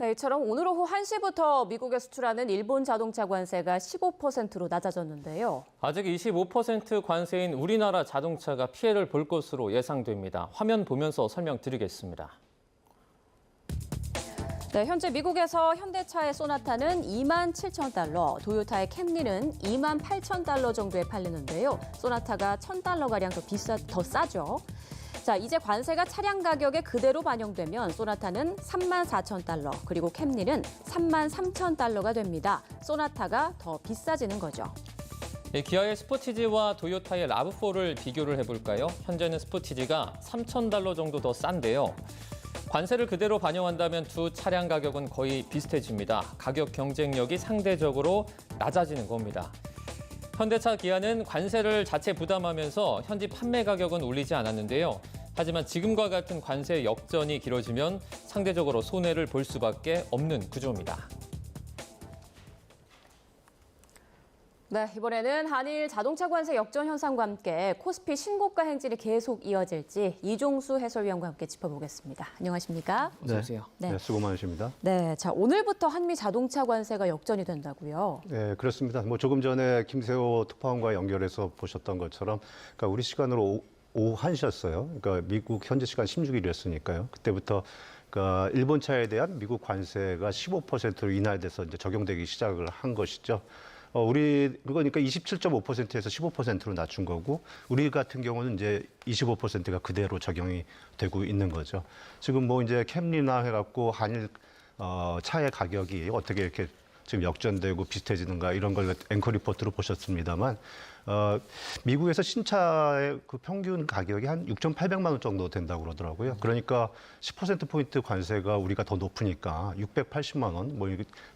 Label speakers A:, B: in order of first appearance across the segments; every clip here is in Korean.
A: 네, 이처럼 오늘 오후 1시부터 미국에 수출하는 일본 자동차 관세가 15%로 낮아졌는데요.
B: 아직 25% 관세인 우리나라 자동차가 피해를 볼 것으로 예상됩니다. 화면 보면서 설명드리겠습니다.
A: 네, 현재 미국에서 현대차의 소나타는 27,000달러, 도요타의 캠리는 28,000달러 정도에 팔리는데요. 소나타가 $1,000가량 더 싸죠. 자, 이제 관세가 차량 가격에 그대로 반영되면 소나타는 34,000달러, 그리고 캠리는 33,000달러가 됩니다. 소나타가 더 비싸지는 거죠.
B: 기아의 스포티지와 도요타의 라브4를 비교를 해볼까요? 현재는 스포티지가 3,000달러 정도 더 싼데요. 관세를 그대로 반영한다면 두 차량 가격은 거의 비슷해집니다. 가격 경쟁력이 상대적으로 낮아지는 겁니다. 현대차, 기아는 관세를 자체 부담하면서 현지 판매 가격은 올리지 않았는데요. 하지만 지금과 같은 관세 역전이 길어지면 상대적으로 손해를 볼 수밖에 없는 구조입니다.
A: 네, 이번에는 한일 자동차 관세 역전 현상과 함께 코스피 신고가 행진이 계속 이어질지 이종수 해설위원과 함께 짚어보겠습니다. 안녕하십니까?
C: 네,
B: 어서오세요.
C: 네, 수고 많으십니다.
A: 네, 자, 오늘부터 한미 자동차 관세가 역전이 된다고요?
C: 네, 그렇습니다. 뭐 조금 전에 김세호 특파원과 연결해서 보셨던 것처럼, 그러니까 우리 시간으로 오후 1시였어요. 그러니까 미국 현지 시간 16일이었으니까요. 그때부터 그러니까 일본 차에 대한 미국 관세가 15%로 인하돼서 이제 적용되기 시작을 한 것이죠. 그러니까 27.5%에서 15%로 낮춘 거고, 우리 같은 경우는 이제 25%가 그대로 적용이 되고 있는 거죠. 지금 뭐 이제 캠리나 해갖고 한일 차의 가격이 어떻게 이렇게 지금 역전되고 비슷해지는가 이런 걸 앵커 리포트로 보셨습니다만, 미국에서 신차의 그 평균 가격이 한 6,800만 원 정도 된다고 그러더라고요. 그러니까 10%포인트 관세가 우리가 더 높으니까 680만 원, 뭐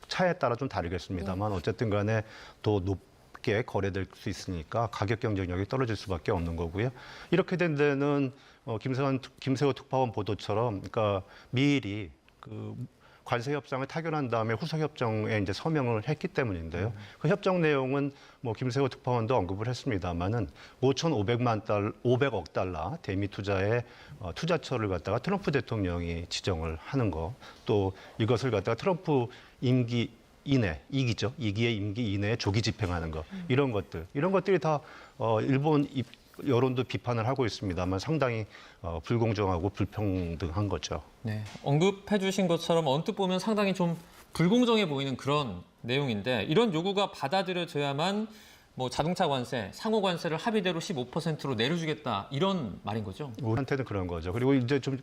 C: 차에 따라 좀 다르겠습니다만 어쨌든 간에 더 높게 거래될 수 있으니까 가격 경쟁력이 떨어질 수밖에 없는 거고요. 이렇게 된 데는 김세호 특파원 보도처럼, 그러니까 미일이 그 관세 협상을 타결한 다음에 후속 협정에 이제 서명을 했기 때문인데요. 그 협정 내용은 뭐 김세호 특파원도 언급을 했습니다만은 500억 달러 대미 투자의 투자처를 갖다가 트럼프 대통령이 지정을 하는 거, 또 이것을 갖다가 트럼프 임기 이내, 2기의 임기 이내에 조기 집행하는 거, 이런 것들이 다 일본 여론도 비판을 하고 있습니다만 상당히 불공정하고 불평등한 거죠.
B: 네, 언급해 주신 것처럼 언뜻 보면 상당히 좀 불공정해 보이는 그런 내용인데, 이런 요구가 받아들여져야만 뭐 자동차 관세, 상호 관세를 합의대로 15%로 내려주겠다, 이런 말인 거죠?
C: 우리한테는 그런 거죠. 그리고 이제 좀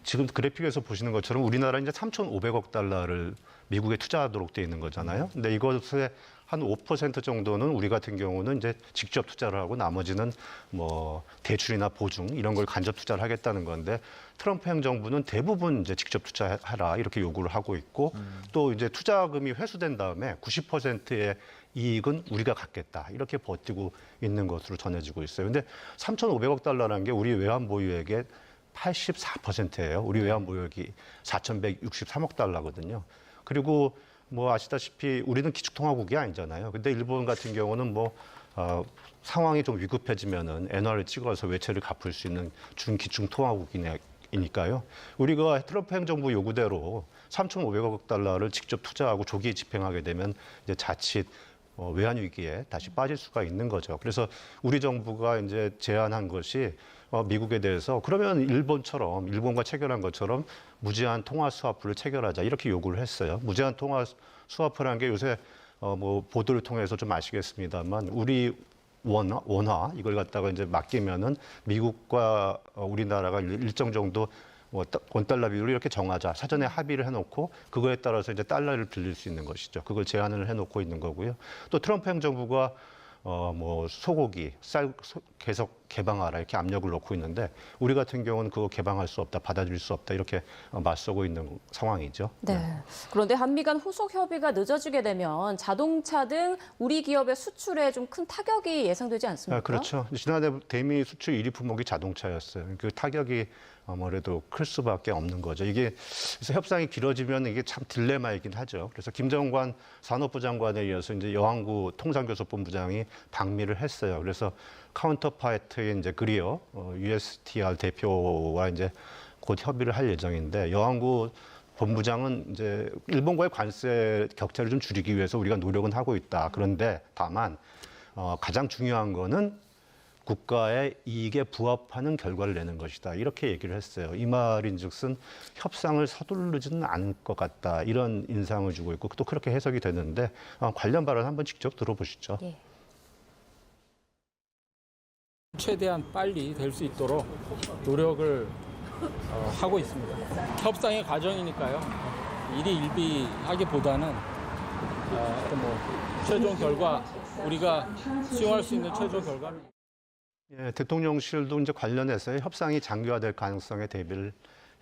C: 지금 그래픽에서 보시는 것처럼 우리나라 이제 3,500억 달러를 미국에 투자하도록 돼 있는 거잖아요. 근데 이것의 한 5% 정도는 우리 같은 경우는 이제 직접 투자를 하고 나머지는 뭐 대출이나 보증 이런 걸 간접 투자를 하겠다는 건데, 트럼프 행정부는 대부분 이제 직접 투자하라 이렇게 요구를 하고 있고, 또 이제 투자금이 회수된 다음에 90%의 이익은 우리가 갖겠다 이렇게 버티고 있는 것으로 전해지고 있어요. 근데 3,500억 달러라는 게 우리 외환 보유액의 84%예요. 우리 외환 보유액이 4,163억 달러거든요. 그리고 뭐 아시다시피 우리는 기축통화국이 아니잖아요. 근데 일본 같은 경우는 상황이 좀 위급해지면은 엔화를 찍어서 외채를 갚을 수 있는 준기축통화국이니까요. 우리가 트럼프 행정부 요구대로 3,500억 달러를 직접 투자하고 조기 집행하게 되면 이제 자칫 외환 위기에 다시 빠질 수가 있는 거죠. 그래서 우리 정부가 이제 제안한 것이 미국에 대해서 그러면 일본과 체결한 것처럼 무제한 통화 스와프를 체결하자 이렇게 요구를 했어요. 무제한 통화 스와프라는 게 요새 뭐 보도를 통해서 좀 아시겠습니다만, 우리 원화 이걸 갖다가 이제 맡기면은 미국과 우리나라가 일정 정도 원달러 비율을 이렇게 정하자, 사전에 합의를 해놓고 그거에 따라서 이제 달러를 빌릴 수 있는 것이죠. 그걸 제한을 해놓고 있는 거고요. 또 트럼프 행정부가 소고기, 쌀 계속 개방하라 이렇게 압력을 넣고 있는데, 우리 같은 경우는 그거 개방할 수 없다, 받아들일 수 없다 이렇게 맞서고 있는 상황이죠.
A: 네. 그런데 한미 간 후속 협의가 늦어지게 되면 자동차 등 우리 기업의 수출에 좀 큰 타격이 예상되지 않습니까?
C: 그렇죠. 지난해 대미 수출 1위 품목이 자동차였어요. 그 타격이 아무래도 클 수밖에 없는 거죠. 그래서 협상이 길어지면 이게 참 딜레마이긴 하죠. 그래서 김정관 산업부 장관에 이어서 이제 여왕구 통상교섭본부장이 방미를 했어요. 그래서 카운터파이트인 이제 USTR 대표와 이제 곧 협의를 할 예정인데, 여왕구 본부장은 이제 일본과의 관세 격차를 좀 줄이기 위해서 우리가 노력은 하고 있다. 그런데 다만 가장 중요한 거는 국가의 이익에 부합하는 결과를 내는 것이다. 이렇게 얘기를 했어요. 이 말인즉슨 협상을 서두르지는 않을 것 같다. 이런 인상을 주고 있고 또 그렇게 해석이 되는데 관련 발언 한번 직접 들어보시죠.
A: 예.
D: 최대한 빨리 될 수 있도록 노력을 하고 있습니다. 협상의 과정이니까요. 일희일비하기보다는 어떤 최종 결과 우리가 수용할 수 있는 최종 결과를.
C: 예, 대통령실도 이제 관련해서 협상이 장기화될 가능성에 대비를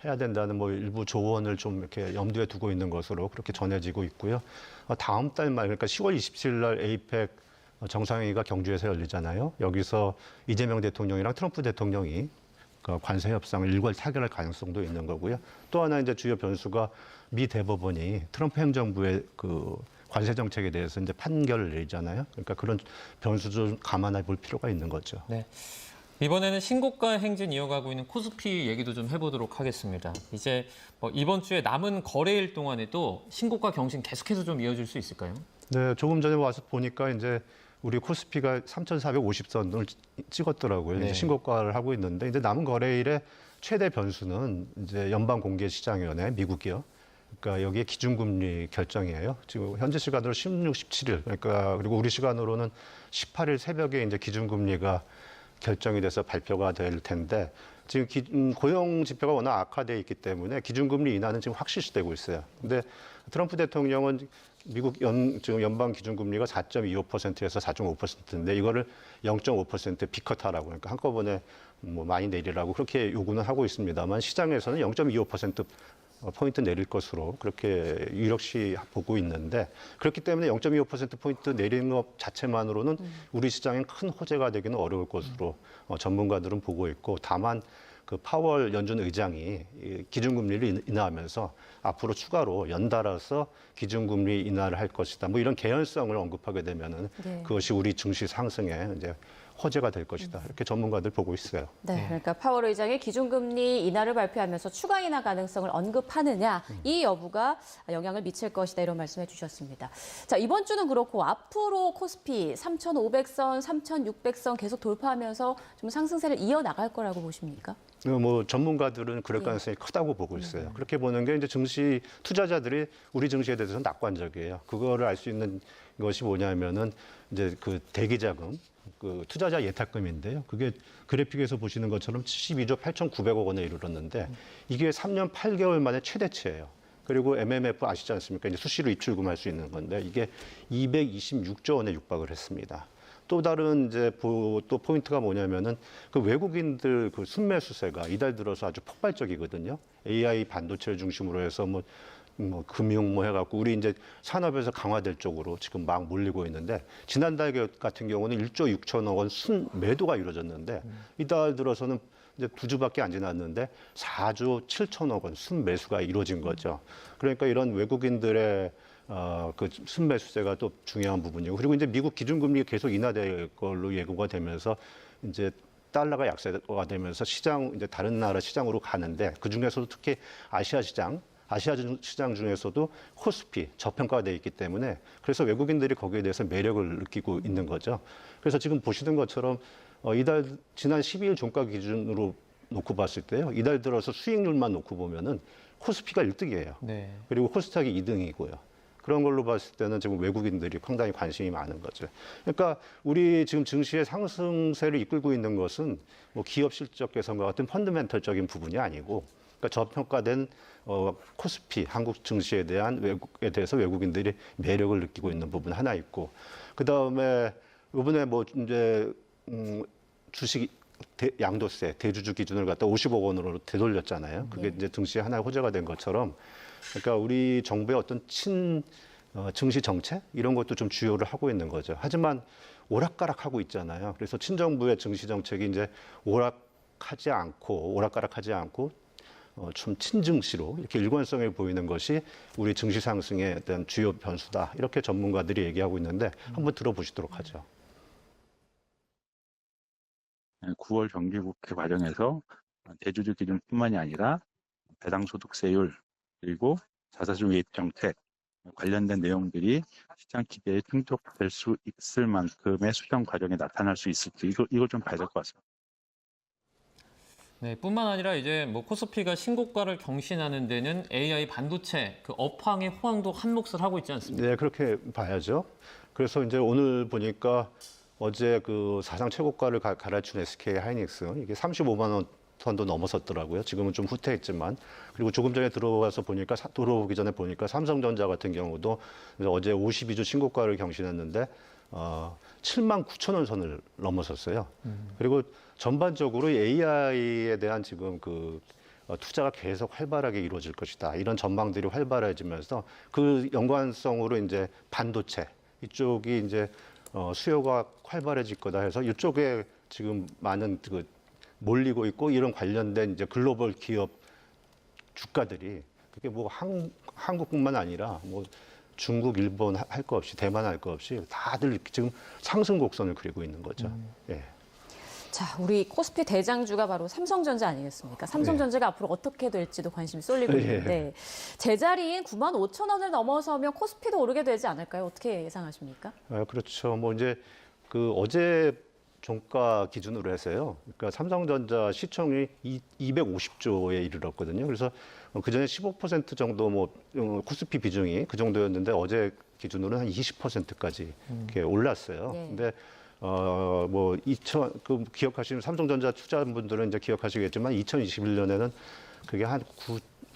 C: 해야 된다는 일부 조언을 좀 이렇게 염두에 두고 있는 것으로 그렇게 전해지고 있고요. 다음 달 말, 그러니까 10월 27일 날 에이펙 정상회의가 경주에서 열리잖아요. 여기서 이재명 대통령이랑 트럼프 대통령이 그 관세 협상을 일괄 타결할 가능성도 있는 거고요. 또 하나 이제 주요 변수가 미 대법원이 트럼프 행정부의 그 관세 정책에 대해서 이제 판결을 내리잖아요. 그러니까 그런 변수도 좀 감안해 볼 필요가 있는 거죠.
B: 네. 이번에는 신고가 행진 이어가고 있는 코스피 얘기도 좀 해보도록 하겠습니다. 이제 이번 주에 남은 거래일 동안에도 신고가 경신 계속해서 좀 이어질 수 있을까요?
C: 네, 조금 전에 와서 보니까 이제 우리 코스피가 3,450선을 찍었더라고요.
B: 네.
C: 이제 신고가를 하고 있는데 이제 남은 거래일의 최대 변수는 이제 연방공개시장위원회 미국이요. 그러니까 여기에 기준금리 결정이에요. 지금 현지 시간으로 16, 17일, 그러니까 그리고 우리 시간으로는 18일 새벽에 이제 기준금리가 결정이 돼서 발표가 될 텐데 지금 고용 지표가 워낙 악화돼 있기 때문에 기준금리 인하는 지금 확실시되고 있어요. 근데 트럼프 대통령은 미국 지금 연방 기준금리가 4.25%에서 4.5%인데 이거를 0.5% 비컷하라고 그러니까 한꺼번에 많이 내리라고 그렇게 요구는 하고 있습니다만 시장에서는 0.25% 포인트 내릴 것으로 그렇게 유력시 보고 있는데 그렇기 때문에 0.25%포인트 내리는 것 자체만으로는 우리 시장엔 큰 호재가 되기는 어려울 것으로 전문가들은 보고 있고 다만 그 파월 연준 의장이 기준금리를 인하하면서 앞으로 추가로 연달아서 기준금리 인하를 할 것이다. 이런 개연성을 언급하게 되면은
A: 네.
C: 그것이 우리 증시 상승에 이제 호재가 될 것이다. 이렇게 전문가들 보고 있어요.
A: 네, 그러니까 파월 의장이 기준금리 인하를 발표하면서 추가 인하 가능성을 언급하느냐, 이 여부가 영향을 미칠 것이다 이런 말씀해 주셨습니다. 자, 이번 주는 그렇고 앞으로 코스피 3,500선, 3,600선 계속 돌파하면서 좀 상승세를 이어나갈 거라고 보십니까?
C: 전문가들은 그럴 가능성이 크다고 보고 있어요. 그렇게 보는 게 이제 증시 투자자들이 우리 증시에 대해서는 낙관적이에요. 그거를 알 수 있는 것이 뭐냐면은 이제 그 대기자금, 그 투자자 예탁금인데요. 그게 그래픽에서 보시는 것처럼 72조 8,900억 원에 이르렀는데 이게 3년 8개월 만에 최대치예요. 그리고 MMF 아시지 않습니까? 이제 수시로 입출금할 수 있는 건데 이게 226조 원에 육박을 했습니다. 또 다른 이제 또 포인트가 뭐냐면은 그 외국인들 그 순매수세가 이달 들어서 아주 폭발적이거든요. AI 반도체를 중심으로 해서 금융 해갖고 우리 이제 산업에서 강화될 쪽으로 지금 막 몰리고 있는데 지난달 같은 경우는 1조 6천억 원 순매도가 이루어졌는데 이달 들어서는 이제 2주밖에 안 지났는데 4조 7천억 원 순매수가 이루어진 거죠. 그러니까 이런 외국인들의 그 순매수세가 또 중요한 부분이고 그리고 이제 미국 기준금리가 계속 인하될 걸로 예고가 되면서 이제 달러가 약세가 되면서 이제 다른 나라 시장으로 가는데 그 중에서도 특히 아시아 시장 중에서도 코스피 저평가되어 있기 때문에 그래서 외국인들이 거기에 대해서 매력을 느끼고 있는 거죠. 그래서 지금 보시는 것처럼 지난 12일 종가 기준으로 놓고 봤을 때요. 이달 들어서 수익률만 놓고 보면은 코스피가 1등이에요.
B: 네.
C: 그리고 코스닥이 2등이고요. 그런 걸로 봤을 때는 지금 외국인들이 상당히 관심이 많은 거죠. 그러니까 우리 지금 증시의 상승세를 이끌고 있는 것은 기업 실적 개선과 같은 펀더멘털적인 부분이 아니고 그러니까 저평가된 코스피 한국 증시에 대해서 외국인들이 매력을 느끼고 있는 부분 하나 있고 그 다음에 이번에 이제 주식 양도세 대주주 기준을 갖다 50억 원으로 되돌렸잖아요. 그게 이제 증시에 하나의 호재가 된 것처럼 그러니까 우리 정부의 어떤 증시 정책 이런 것도 좀 주요를 하고 있는 거죠. 하지만 오락가락하고 있잖아요. 그래서 친정부의 증시 정책이 이제 오락가락하지 않고 좀 친증시로 이렇게 일관성을 보이는 것이 우리 증시 상승에 대한 주요 변수다. 이렇게 전문가들이 얘기하고 있는데 한번 들어보시도록 하죠.
E: 9월 정기국회 과정에서 대주주 기준뿐만이 아니라 배당소득세율, 그리고 자사주 매입 정책 관련된 내용들이 시장 기대에 충족될 수 있을 만큼의 수정 과정에 나타날 수 있을지 이걸 좀 봐야 될 것 같습니다.
B: 네, 뿐만 아니라 이제 뭐 코스피가 신고가를 경신하는 데는 AI 반도체 그 업황의 호황도 한 몫을 하고 있지 않습니까?
C: 네, 그렇게 봐야죠. 그래서 이제 오늘 보니까 어제 그 사상 최고가를 갈아준 SK 하이닉스 이게 35만 원 선도 넘어섰더라고요. 지금은 좀 후퇴했지만 그리고 조금 전에 들어오기 전에 보니까 삼성전자 같은 경우도 어제 52주 신고가를 경신했는데 7만 9천 원 선을 넘어섰어요. 그리고 전반적으로 AI에 대한 지금 투자가 계속 활발하게 이루어질 것이다. 이런 전망들이 활발해지면서 그 연관성으로 이제 반도체 이쪽이 이제 수요가 활발해질 거다 해서 이쪽에 지금 많은 몰리고 있고 이런 관련된 이제 글로벌 기업 주가들이 그게 뭐 한국뿐만 아니라 뭐 중국, 일본 할 거 없이 대만 할 거 없이 다들 지금 상승 곡선을 그리고 있는 거죠. 예.
A: 자, 우리 코스피 대장주가 바로 삼성전자 아니겠습니까? 삼성전자가 앞으로 어떻게 될지도 관심이 쏠리고 있는데 제자리인 9만 5천 원을 넘어서면 코스피도 오르게 되지 않을까요? 어떻게 예상하십니까?
C: 그렇죠. 뭐 이제 어제 종가 기준으로 해서요. 그러니까 삼성전자 시총이 250조에 이르렀거든요. 그래서 그 전에 15% 정도 코스피 비중이 그 정도였는데 어제 기준으로는 한 20%까지 이렇게 올랐어요.
A: 네.
C: 근데 기억하시는 삼성전자 투자분들은 이제 기억하시겠지만 2021년에는 그게 한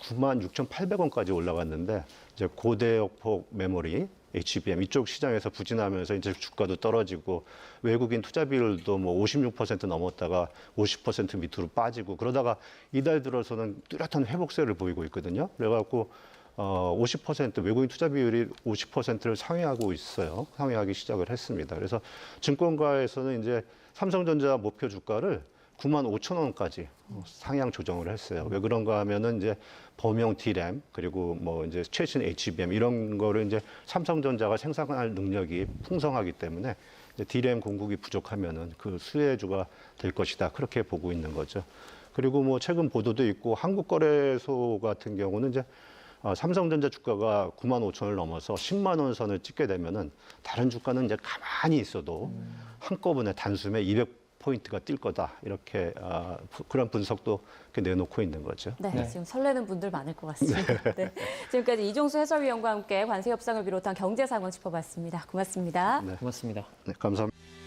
C: 9만 6,800원까지 올라갔는데 이제 고대역폭 메모리 HBM 이쪽 시장에서 부진하면서 이제 주가도 떨어지고 외국인 투자 비율도 56% 넘었다가 50% 밑으로 빠지고 그러다가 이달 들어서는 뚜렷한 회복세를 보이고 있거든요. 그래갖고 50% 외국인 투자 비율이 50%를 상회하고 있어요. 상회하기 시작을 했습니다. 그래서 증권가에서는 이제 삼성전자 목표 주가를 9만 5천 원까지 상향 조정을 했어요. 왜 그런가 하면은 이제 범용 D램 그리고 이제 최신 HBM 이런 거를 이제 삼성전자가 생산할 능력이 풍성하기 때문에 이제 D램 공급이 부족하면은 그 수혜주가 될 것이다. 그렇게 보고 있는 거죠. 그리고 최근 보도도 있고 한국거래소 같은 경우는 이제 삼성전자 주가가 9만 5천 원을 넘어서 10만 원 선을 찍게 되면은 다른 주가는 이제 가만히 있어도 한꺼번에 단숨에 200포인트가 뛸 거다. 이렇게 그런 분석도 이렇게 내놓고 있는 거죠.
A: 네, 지금 설레는 분들 많을 것 같습니다. 네. 지금까지 이종수 해설위원과 함께 관세 협상을 비롯한 경제 상황 짚어봤습니다. 고맙습니다.
C: 네.
B: 고맙습니다.
C: 네, 감사합니다.